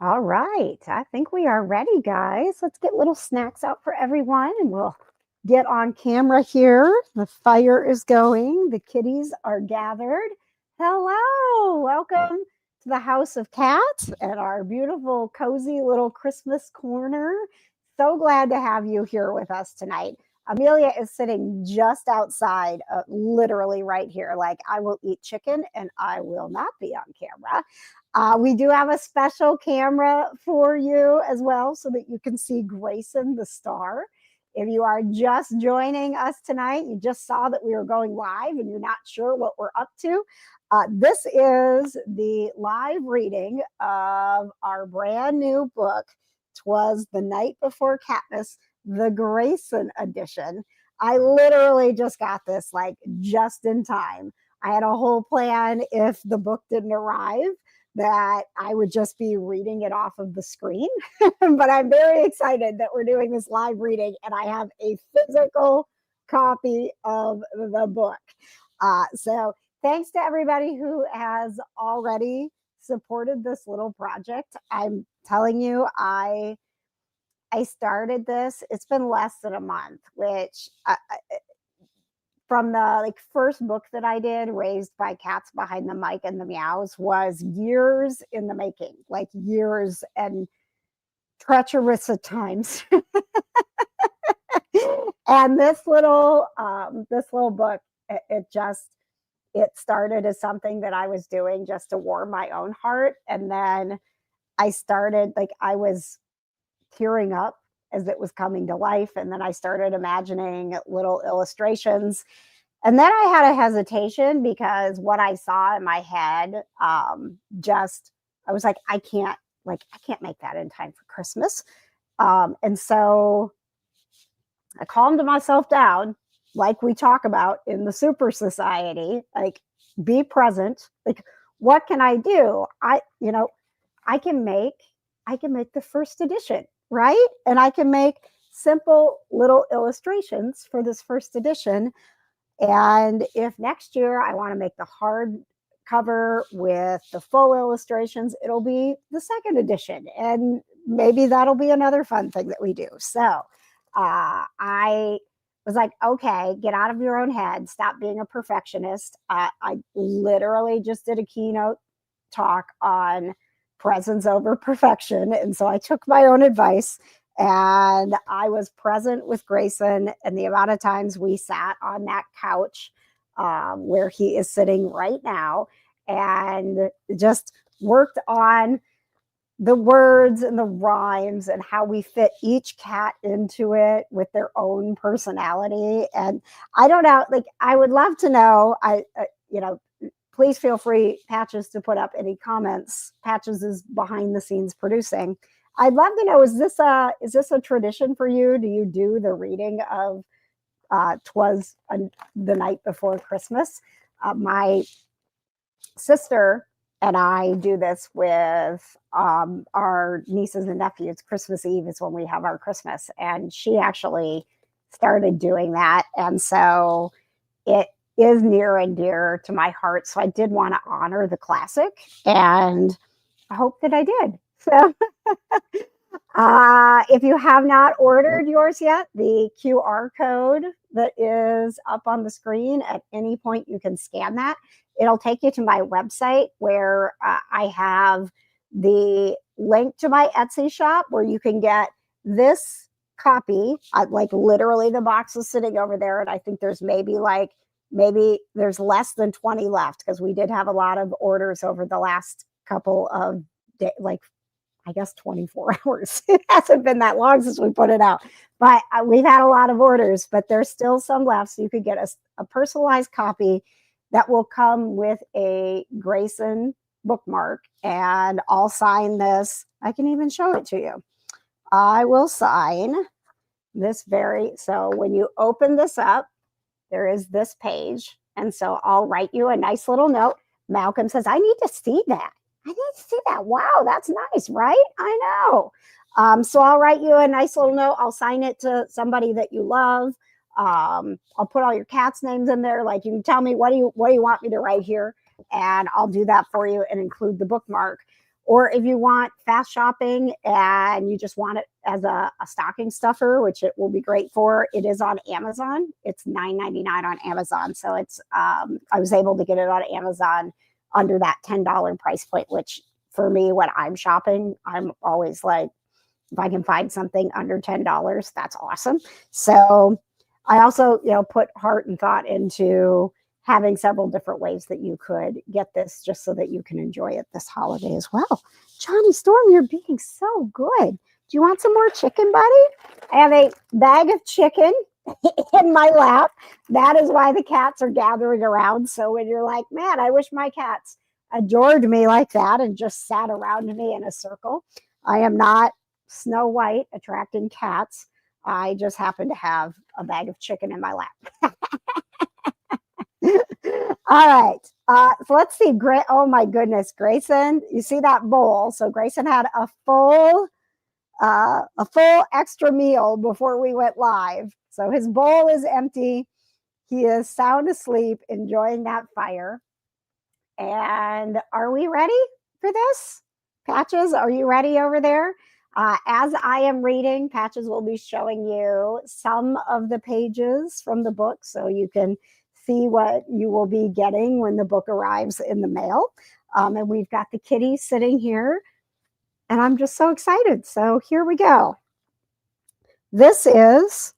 All right, I think we are ready, guys. Let's get little snacks out for everyone and we'll get on camera here. The fire is going, the kitties are gathered. Hello, welcome to the House of Cats and our beautiful, cozy little Christmas corner. So glad to have you here with us tonight. Amelia is sitting just outside, literally right here. Like, I will eat chicken and I will not be on camera. We do have a special camera for you as well so that you can see Grayson the star. If you are just joining us tonight, you just saw that we were going live and you're not sure what we're up to. This is the live reading of our brand new book, Twas the Night Before Catmas, the Grayson Edition. I literally just got this like just in time. I had a whole plan if the book didn't arrive that I would just be reading it off of the screen. But I'm very excited that we're doing this live reading and I have a physical copy of the book. So thanks to everybody who has already supported this little project. I'm telling you, I started this, it's been less than a month, which from the first book that I did, Raised by Cats Behind the Mic and the Meows, was years in the making, like years and treacherous at times. And this little book, it started as something that I was doing just to warm my own heart, and then I started I was tearing up as it was coming to life. And then I started imagining little illustrations. And then I had a hesitation because what I saw in my head, I was like, I can't make that in time for Christmas. And so I calmed myself down, like we talk about in the SuPURR Society, like be present. Like, what can I do? I can make the first edition, right? And I can make simple little illustrations for this first edition. And if next year I want to make the hard cover with the full illustrations, it'll be the second edition. And maybe that'll be another fun thing that we do. So I was like, okay, get out of your own head. Stop being a perfectionist. I literally just did a keynote talk on presence over perfection. And so I took my own advice and I was present with Grayson. And the amount of times we sat on that couch where he is sitting right now and just worked on the words and the rhymes and how we fit each cat into it with their own personality. And I don't know, I would love to know, please feel free, Patches, to put up any comments. Patches is behind the scenes producing. I'd love to know, is this a tradition for you? Do you do the reading of Twas the Night Before Christmas? My sister and I do this with our nieces and nephews. Christmas Eve is when we have our Christmas. And she actually started doing that. And so it is near and dear to my heart. So I did want to honor the classic, and I hope that I did. So if you have not ordered yours yet, the QR code that is up on the screen, at any point you can scan that. It'll take you to my website where I have the link to my Etsy shop where you can get this copy. Literally the box is sitting over there, and I think there's maybe there's less than 20 left because we did have a lot of orders over the last couple of days, I guess 24 hours. It hasn't been that long since we put it out, but we've had a lot of orders, but there's still some left. So you could get a personalized copy that will come with a Grayson bookmark, and I'll sign this. I can even show it to you. I will sign this so when you open this up, there is this page. And so I'll write you a nice little note. Malcolm says, I need to see that. I need to see that. Wow, that's nice, right? I know. So I'll write you a nice little note. I'll sign it to somebody that you love. I'll put all your cats' names in there. You can tell me what do you want me to write here, and I'll do that for you and include the bookmark. Or if you want fast shopping and you just want it as a stocking stuffer, which it will be great for, it is on Amazon. It's $9.99 on Amazon. So it's I was able to get it on Amazon under that $10 price point, which for me, when I'm shopping, I'm always like, if I can find something under $10, that's awesome. So I also, put heart and thought into having several different ways that you could get this just so that you can enjoy it this holiday as well. Johnny Storm, you're being so good. Do you want some more chicken, buddy? I have a bag of chicken in my lap. That is why the cats are gathering around. So when you're like, man, I wish my cats adored me like that and just sat around me in a circle. I am not Snow White attracting cats. I just happen to have a bag of chicken in my lap. All right. So let's see. Oh my goodness, Grayson, you see that bowl? So Grayson had a full extra meal before we went live. So his bowl is empty. He is sound asleep, enjoying that fire. And are we ready for this? Patches, are you ready over there? As I am reading, Patches will be showing you some of the pages from the book so you can see what you will be getting when the book arrives in the mail. And we've got the kitty sitting here, and I'm just so excited. So here we go. This is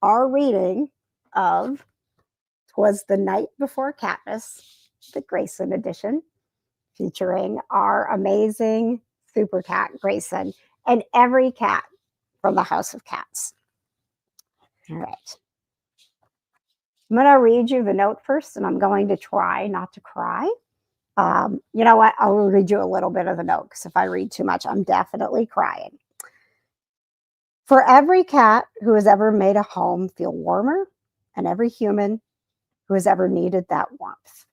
our reading of Twas the Night Before Cat-mas, the Grayson Edition, featuring our amazing super cat, Grayson, and every cat from the House of Cats. All right. I'm going to read you the note first, and I'm going to try not to cry. You know what? I'll read you a little bit of the note, because if I read too much, I'm definitely crying. For every cat who has ever made a home feel warmer, and every human who has ever needed that warmth.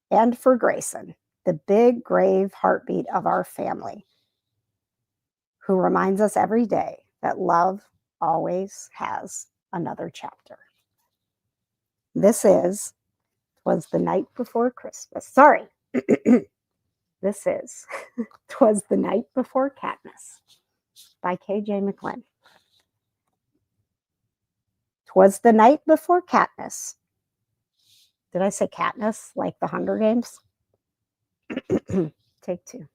And for Grayson, the big, grave heartbeat of our family, who reminds us every day that love always has another chapter. This was the night before Christmas. Sorry. This is Twas the Night Before Cat-mas by K.J. McLean. Twas the night before Cat-mas. Did I say Katniss like the Hunger Games? Take two.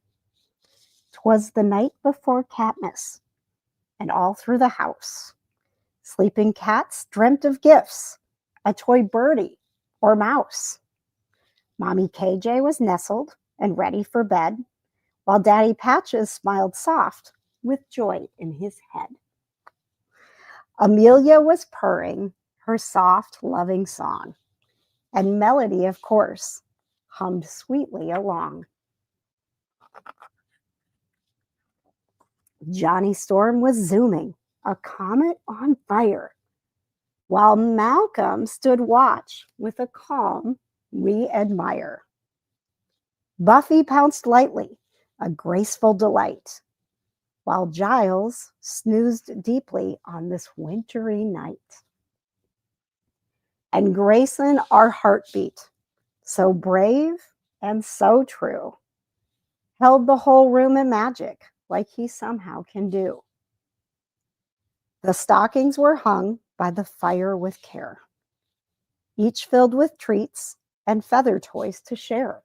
'Twas the night before Cat-mas, and all through the house, sleeping cats dreamt of gifts, a toy birdie or mouse. Mommy KJ was nestled and ready for bed, while Daddy Patches smiled soft with joy in his head. Amelia was purring her soft, loving song, and Melody, of course, hummed sweetly along. Johnny Storm was zooming, a comet on fire, while Malcolm stood watch with a calm we admire. Buffy pounced lightly, a graceful delight, while Giles snoozed deeply on this wintry night. And Grayson, our heartbeat, so brave and so true, held the whole room in magic like he somehow can do. The stockings were hung by the fire with care, each filled with treats and feather toys to share.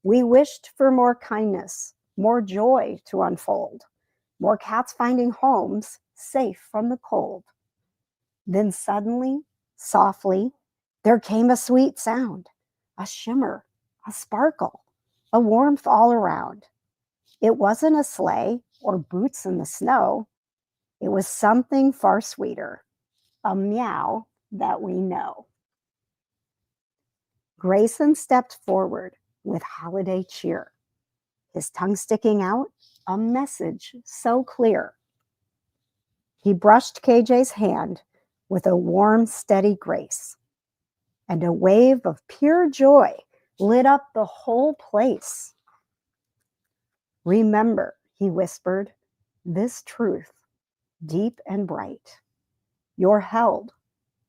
We wished for more kindness, more joy to unfold, more cats finding homes safe from the cold. Then suddenly, softly, there came a sweet sound, a shimmer, a sparkle, a warmth all around. It wasn't a sleigh or boots in the snow. It was something far sweeter, a meow that we know. Grayson stepped forward with holiday cheer, his tongue sticking out, a message so clear. He brushed KJ's hand with a warm, steady grace, and a wave of pure joy lit up the whole place. Remember, he whispered, this truth, deep and bright. You're held,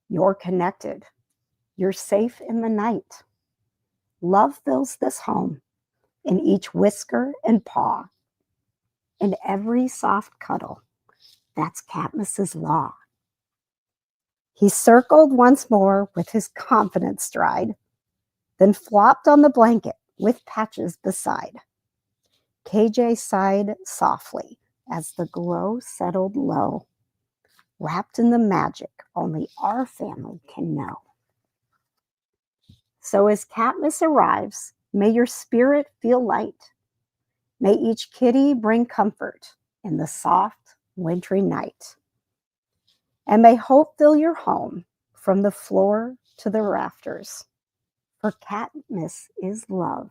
you're connected, you're safe in the night. Love fills this home. in each whisker and paw, and every soft cuddle. That's Catmas's law. He circled once more with his confident stride, then flopped on the blanket with Patches beside. KJ sighed softly as the glow settled low, wrapped in the magic only our family can know. So as Catmas arrives, may your spirit feel light. May each kitty bring comfort in the soft, wintry night. And may hope fill your home from the floor to the rafters. For Catmas is love,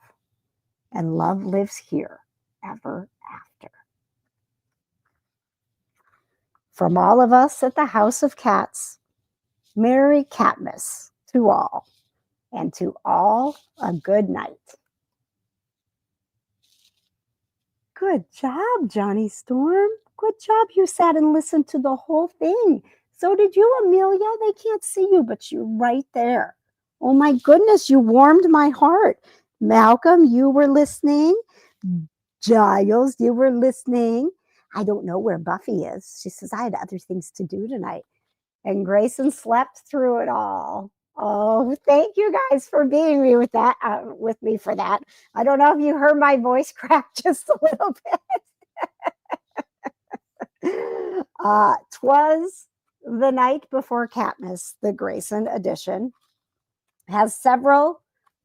and love lives here ever after. From all of us at the House of Cats, Merry Catmas to all, and to all a good night. Good job, Johnny Storm. Good job. You sat and listened to the whole thing. So did you, Amelia. They can't see you, but you're right there. Oh my goodness, you warmed my heart. Malcolm, you were listening. Giles, you were listening. I don't know where Buffy is. She says, I had other things to do tonight. And Grayson slept through it all. Oh, thank you guys for being with me for that. I don't know if you heard my voice crack just a little bit. Twas the Night Before Catmas, the Grayson Edition, has several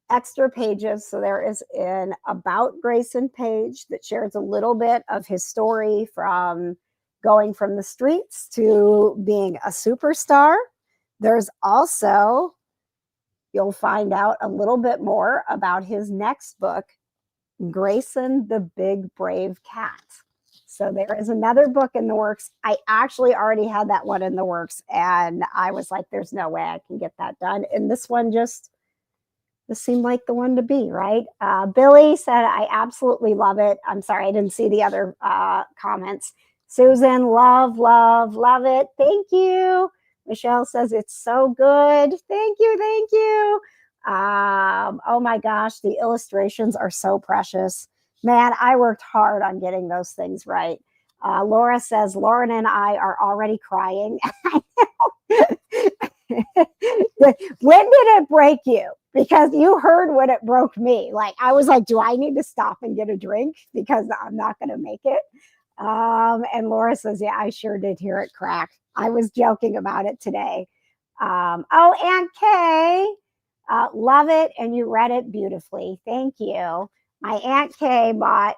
extra pages. So there is an About Grayson page that shares a little bit of his story from going from the streets to being a superstar. There's also, you'll find out a little bit more about his next book, Grayson the Big Brave Cat. So there is another book in the works. I actually already had that one in the works, and I was like, there's no way I can get that done. And this one this seemed like the one to be, right? Billy said, I absolutely love it. I'm sorry, I didn't see the other comments. Susan, love, love, love it. Thank you. Michelle says, it's so good. Thank you, thank you. Oh my gosh, the illustrations are so precious. Man, I worked hard on getting those things right. Laura says, Lauren and I are already crying. When did it break you? Because you heard when it broke me. Like, I was like, do I need to stop and get a drink? Because I'm not going to make it. And Laura says, yeah, I sure did hear it crack. I was joking about it today. Oh, Aunt Kay, love it. And you read it beautifully. Thank you. My Aunt Kay bought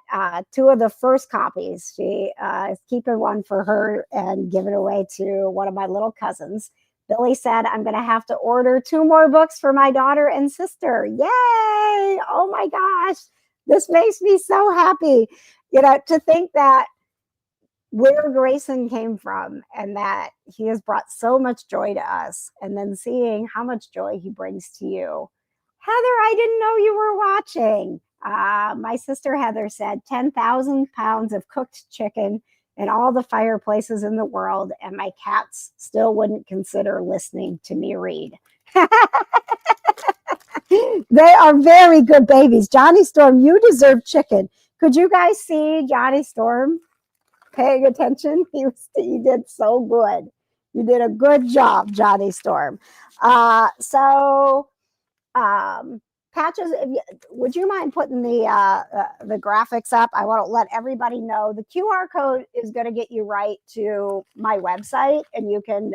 2 of the first copies. She is keeping one for her and giving it away to one of my little cousins. Billy said, I'm going to have to order 2 more books for my daughter and sister. Yay! Oh my gosh. This makes me so happy. You know, to think that where Grayson came from and that he has brought so much joy to us, and then seeing how much joy he brings to you. Heather, I didn't know you were watching. My sister Heather said 10,000 pounds of cooked chicken in all the fireplaces in the world, and my cats still wouldn't consider listening to me read. They are very good babies. Johnny Storm, you deserve chicken. Could you guys see Johnny Storm paying attention? He did so good. You did a good job, Johnny Storm. Patches, would you mind putting the graphics up? I want to let everybody know the QR code is going to get you right to my website, and you can,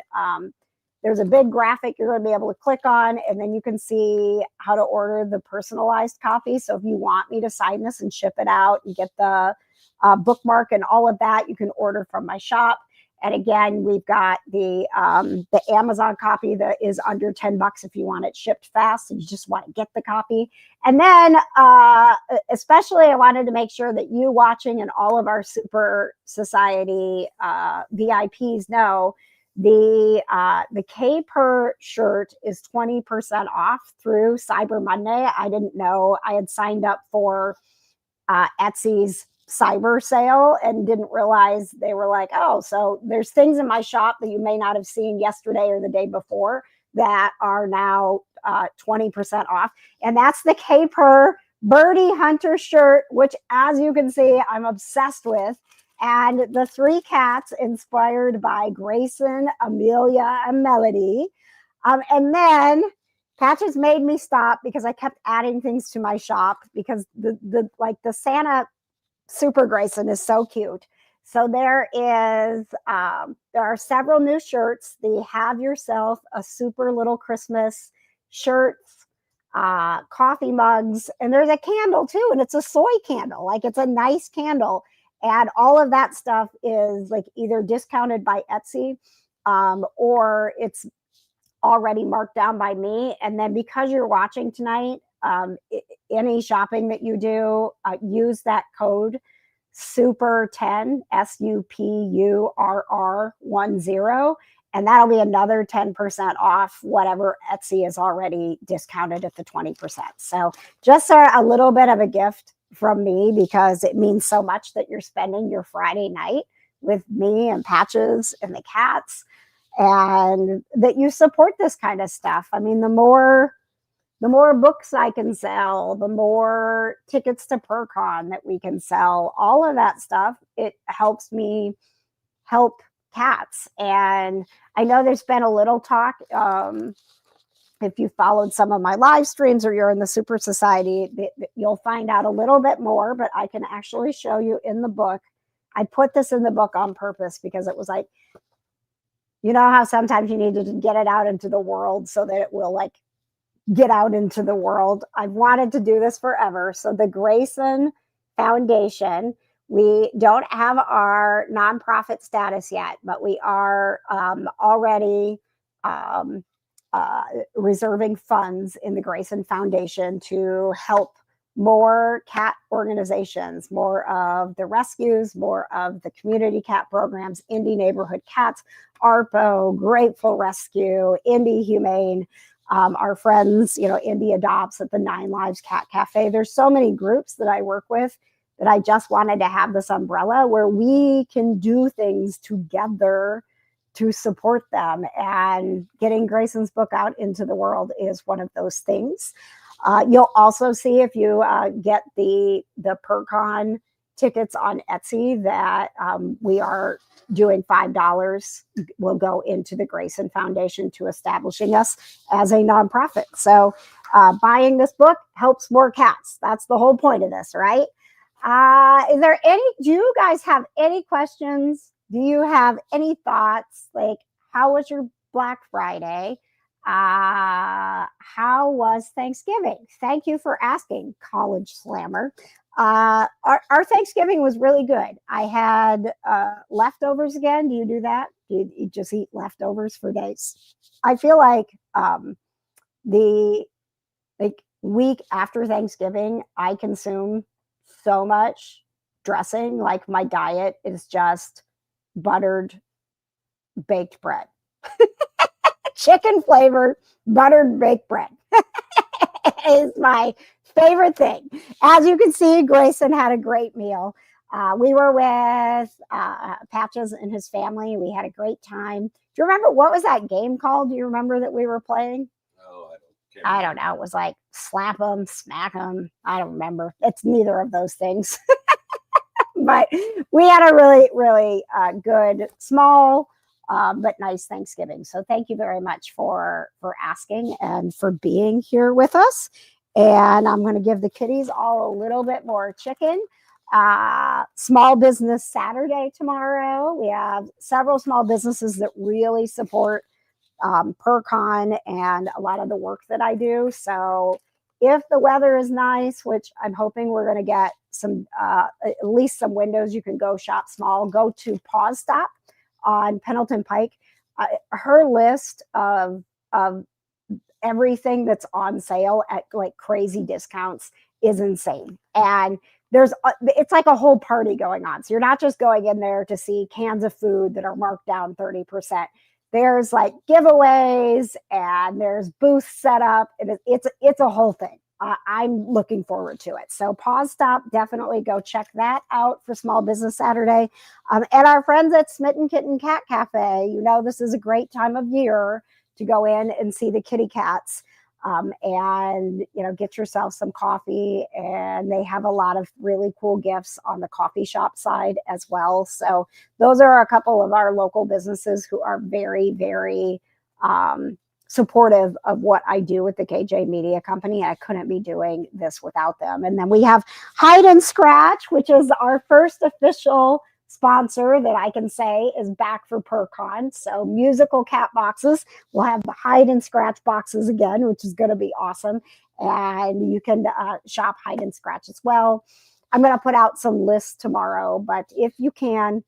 there's a big graphic you're going to be able to click on, and then you can see how to order the personalized copy. So if you want me to sign this and ship it out and get the bookmark and all of that, you can order from my shop. And again, we've got the Amazon copy that is under $10 if you want it shipped fast and you just want to get the copy. And then especially I wanted to make sure that you watching and all of our SuPURR Society VIPs know the K-Purr shirt is 20% off through Cyber Monday. I didn't know. I had signed up for Etsy's cyber sale and didn't realize they were like, oh, so there's things in my shop that you may not have seen yesterday or the day before that are now 20% off. And that's the K-Purr birdie hunter shirt, which as you can see, I'm obsessed with. And the 3 cats inspired by Grayson, Amelia, and Melody. And then Patches made me stop because I kept adding things to my shop because the Santa Super Grayson is so cute. So there are several new shirts. The Have Yourself a Super Little Christmas shirts, coffee mugs, and there's a candle too, and it's a soy candle. Like, it's a nice candle, and all of that stuff is like either discounted by Etsy, or it's already marked down by me. And then because you're watching tonight, any shopping that you do, use that code SUPURR10, SUPURR10, and that'll be another 10% off whatever Etsy is already discounted at the 20%. So just a little bit of a gift from me, because it means so much that you're spending your Friday night with me and Patches and the cats, and that you support this kind of stuff. I mean, the more books I can sell, the more tickets to PurrCon that we can sell, all of that stuff, it helps me help cats. And I know there's been a little talk, if you followed some of my live streams or you're in the Super Society, you'll find out a little bit more, but I can actually show you in the book. I put this in the book on purpose because it was like, you know how sometimes you need to get it out into the world so that it will like get out into the world. I've wanted to do this forever. So the Grayson Foundation, we don't have our nonprofit status yet, but we are already reserving funds in the Grayson Foundation to help more cat organizations, more of the rescues, more of the community cat programs, Indie Neighborhood Cats, ARPO, Grateful Rescue, Indie Humane, our friends, Indie Adopts at the 9 Lives Cat Cafe. There's so many groups that I work with that I just wanted to have this umbrella where we can do things together to support them. And getting Grayson's book out into the world is one of those things. You'll also see, if you get the PurrCon tickets on Etsy, that we are doing $5 will go into the Grayson Foundation to establishing us as a nonprofit. So buying this book helps more cats. That's the whole point of this, right? Do you guys have any questions? Do you have any thoughts? Like, how was your Black Friday? How was Thanksgiving? Thank you for asking, College Slammer. Our Thanksgiving was really good. I had leftovers again. Do you do that? Do you just eat leftovers for days? I feel like the week after Thanksgiving, I consume so much dressing. Like, my diet is just buttered baked bread. Chicken flavored buttered baked bread is my favorite thing. As you can see, Grayson had a great meal. We were with Patches and his family. We had a great time. Do you remember, what was that game called? Do you remember that we were playing? Oh, I don't know. It was like slap them, smack them. I don't remember. It's neither of those things. But we had a really, really good, small, but nice Thanksgiving. So thank you very much for asking and for being here with us. And I'm going to give the kitties all a little bit more chicken. Small Business Saturday tomorrow. We have several small businesses that really support PurrCon and a lot of the work that I do. So if the weather is nice, which I'm hoping we're going to get some, at least some windows, you can go shop small. Go to Pause Stop on Pendleton Pike. Her list of everything that's on sale at like crazy discounts is insane. And it's like a whole party going on. So you're not just going in there to see cans of food that are marked down 30%. There's like giveaways and there's booths set up. It's a whole thing. I'm looking forward to it. So Pause Stop, definitely go check that out for Small Business Saturday. And our friends at Smitten Kitten Cat Cafe, this is a great time of year to go in and see the kitty cats. and, you know, get yourself some coffee. And they have a lot of really cool gifts on the coffee shop side as well. So those are a couple of our local businesses who are very, very supportive of what I do with the KJ Media Company. I couldn't be doing this without them. And then we have Hide and Scratch, which is our first official sponsor that I can say is back for PurrCon. So musical cat boxes. We'll have the Hide and Scratch boxes again, which is going to be awesome. And you can shop Hide and Scratch as well. I'm going to put out some lists tomorrow, but if you can,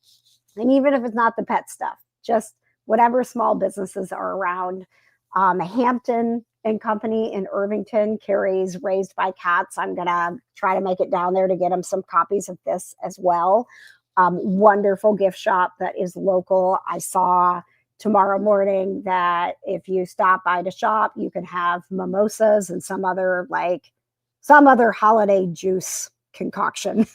and even if it's not the pet stuff, just whatever small businesses are around. Hampton and Company in Irvington carries Raised by Cats. I'm going to try to make it down there to get them some copies of this as well. Wonderful gift shop that is local. I saw tomorrow morning that if you stop by to shop, you can have mimosas and some other holiday juice concoction.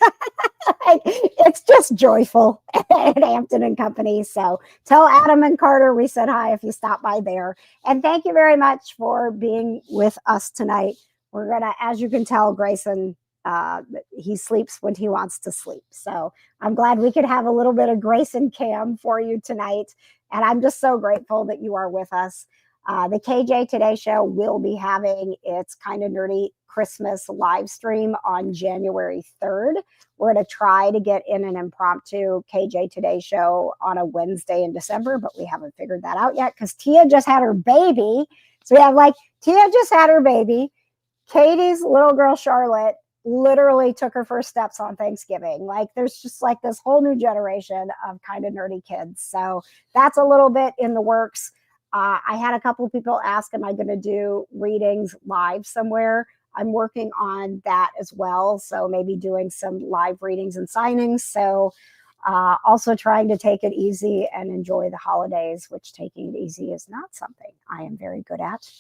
It's just joyful at Hampton and Company. So tell Adam and Carter we said hi if you stop by there. And thank you very much for being with us tonight. We're gonna, as you can tell, Grayson, he sleeps when he wants to sleep. So I'm glad we could have a little bit of Grayson Cam for you tonight. And I'm just so grateful that you are with us. The KJ Today Show will be having its Kind of Nerdy Christmas live stream on January 3rd. We're going to try to get in an impromptu KJ Today Show on a Wednesday in December, but we haven't figured that out yet because Tia just had her baby. So we have Tia just had her baby. Katie's little girl, Charlotte, literally took her first steps on Thanksgiving. There's just this whole new generation of kind of nerdy kids. So that's a little bit in the works. I had a couple people ask, am I going to do readings live somewhere? I'm working on that as well. So maybe doing some live readings and signings. So also trying to take it easy and enjoy the holidays, which taking it easy is not something I am very good at.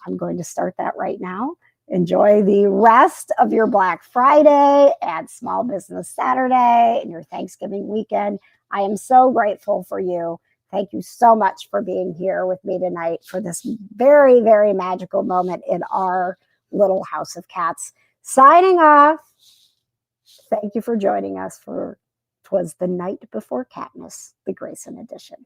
I'm going to start that right now. Enjoy the rest of your Black Friday and Small Business Saturday and your Thanksgiving weekend. I am so grateful for you. Thank you so much for being here with me tonight for this very, very magical moment in our little house of cats. Signing off. Thank you for joining us for Twas the Night Before Catmas, the Grayson Edition.